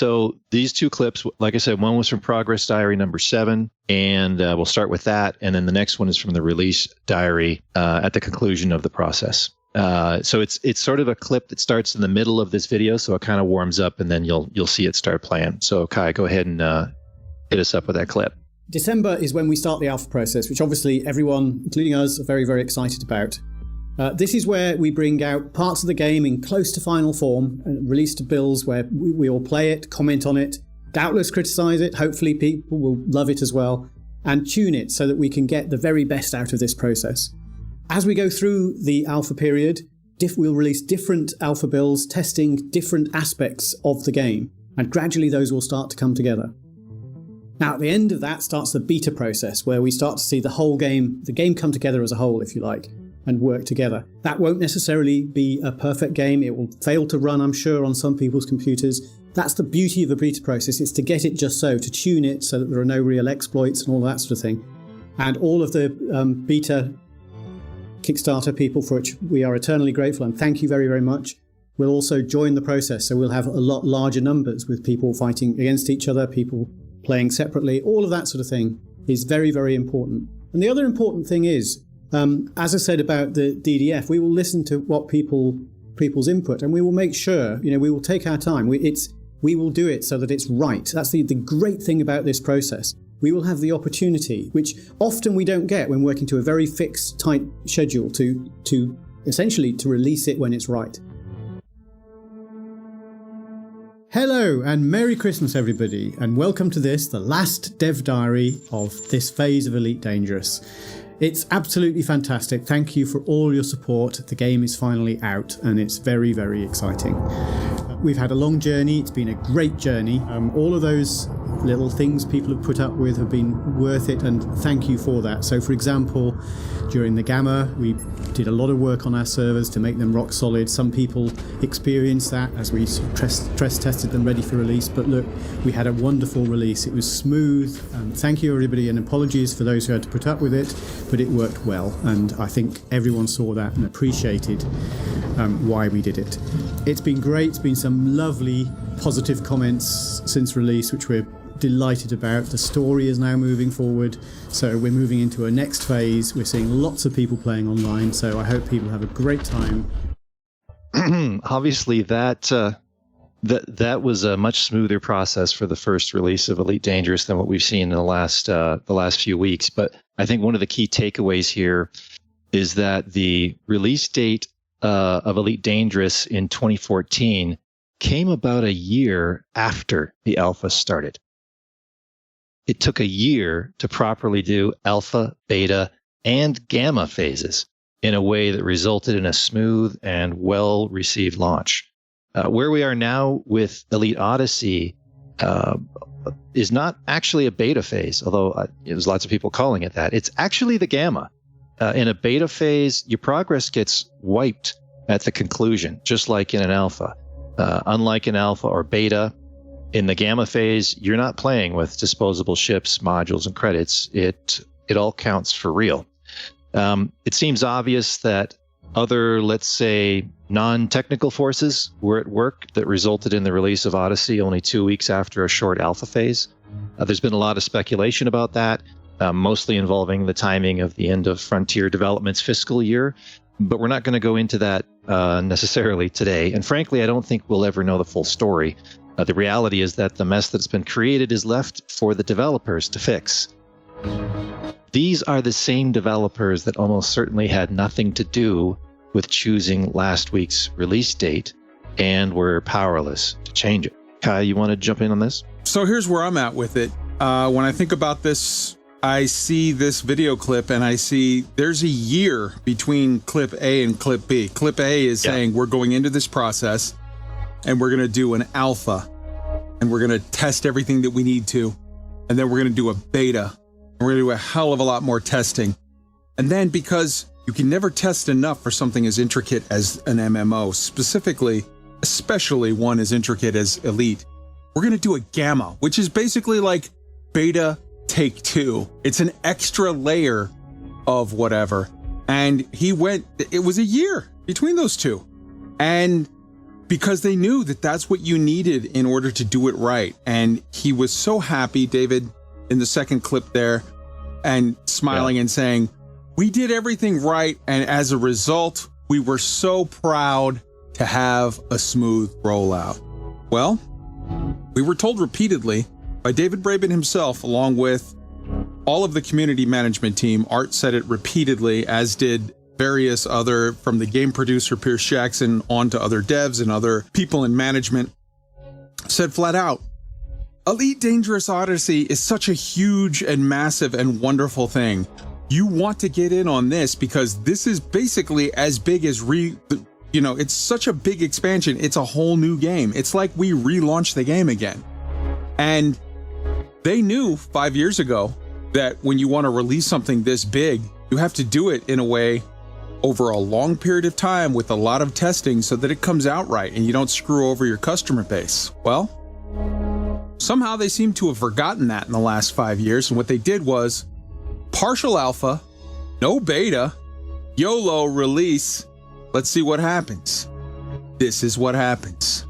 So these two clips, like I said, one was from Progress Diary number 7, and we'll start with that. And then the next one is from the Release Diary at the conclusion of the process. So it's sort of a clip that starts in the middle of this video, so it kind of warms up, and then you'll see it start playing. So Kai, go ahead and hit us up with that clip. December is when we start the alpha process, which obviously everyone, including us, are very, very excited about. This is where we bring out parts of the game in close to final form and release to builds where we all play it, comment on it, doubtless criticize it, hopefully people will love it as well, and tune it so that we can get the very best out of this process. As we go through the alpha period, we'll release different alpha builds testing different aspects of the game, and gradually those will start to come together. Now at the end of that starts the beta process, where we start to see the whole game, the game come together as a whole, if you like, and work together. That won't necessarily be a perfect game. It will fail to run, I'm sure, on some people's computers. That's the beauty of the beta process. It's to get it just so, to tune it so that there are no real exploits and all that sort of thing. And all of the beta Kickstarter people, for which we are eternally grateful, and thank you very, very much, will also join the process. So we'll have a lot larger numbers with people fighting against each other, people playing separately. All of that sort of thing is very, very important. And the other important thing is, as I said about the DDF, we will listen to what people's input, and we will make sure, we will take our time. We will do it so that it's right. That's the great thing about this process. We will have the opportunity, which often we don't get when working to a very fixed, tight schedule, to essentially to release it when it's right. Hello and Merry Christmas everybody, and welcome to this, the last dev diary of this phase of Elite Dangerous. It's absolutely fantastic. Thank you for all your support. The game is finally out and it's very, very exciting. We've had a long journey. It's been a great journey. All of those little things people have put up with have been worth it, and thank you for that. So for example, during the Gamma, we did a lot of work on our servers to make them rock solid. Some people experienced that as we stress tested them ready for release, but look, we had a wonderful release. It was smooth. Thank you everybody, and apologies for those who had to put up with it, but it worked well, and I think everyone saw that and appreciated why we did it. It's been great. It's been some lovely positive comments since release, which we're delighted about. The story is now moving forward, so we're moving into a next phase. We're seeing lots of people playing online, so I hope people have a great time. Obviously that was a much smoother process for the first release of Elite Dangerous than what we've seen in the last few weeks. But I think one of the key takeaways here is that the release date of Elite Dangerous in 2014 came about a year after the alpha started. It took a year to properly do alpha, beta, and gamma phases in a way that resulted in a smooth and well-received launch. Where we are now with Elite Odyssey is not actually a beta phase, although there's lots of people calling it that. It's actually the gamma. In a beta phase, your progress gets wiped at the conclusion, just like in an alpha. Unlike an alpha or beta, in the gamma phase, you're not playing with disposable ships, modules, and credits. It all counts for real. It seems obvious that other, let's say, non-technical forces were at work that resulted in the release of Odyssey only 2 weeks after a short alpha phase. There's been a lot of speculation about that, mostly involving the timing of the end of Frontier Development's fiscal year, but we're not going to go into that necessarily today. And frankly, I don't think we'll ever know the full story. The reality is that the mess that's been created is left for the developers to fix. These are the same developers that almost certainly had nothing to do with choosing last week's release date and were powerless to change it. Kai, you want to jump in on this? So here's where I'm at with it. When I think about this, I see this video clip and I see there's a year between clip A and clip B. Clip A is saying we're going into this process and we're going to do an alpha and we're going to test everything that we need to. And then we're going to do a beta. And we're going to do a hell of a lot more testing. And then because you can never test enough for something as intricate as an MMO, especially one as intricate as Elite, we're going to do a gamma, which is basically like beta take 2. It's an extra layer of whatever. And it was a year between those two. And because they knew that that's what you needed in order to do it right. And he was so happy, David, in the second clip there, and smiling and saying, we did everything right. And as a result, we were so proud to have a smooth rollout. Well, we were told repeatedly by David Braben himself, along with all of the community management team. Art said it repeatedly, as did various other, from the game producer Pierce Jackson on to other devs and other people in management, said flat out, Elite Dangerous Odyssey is such a huge and massive and wonderful thing. You want to get in on this because this is basically as big as it's such a big expansion. It's a whole new game. It's like we relaunched the game again. And they knew 5 years ago that when you want to release something this big, you have to do it in a way over a long period of time with a lot of testing so that it comes out right and you don't screw over your customer base. Well, somehow they seem to have forgotten that in the last 5 years. And what they did was partial alpha, no beta, YOLO release. Let's see what happens. This is what happens.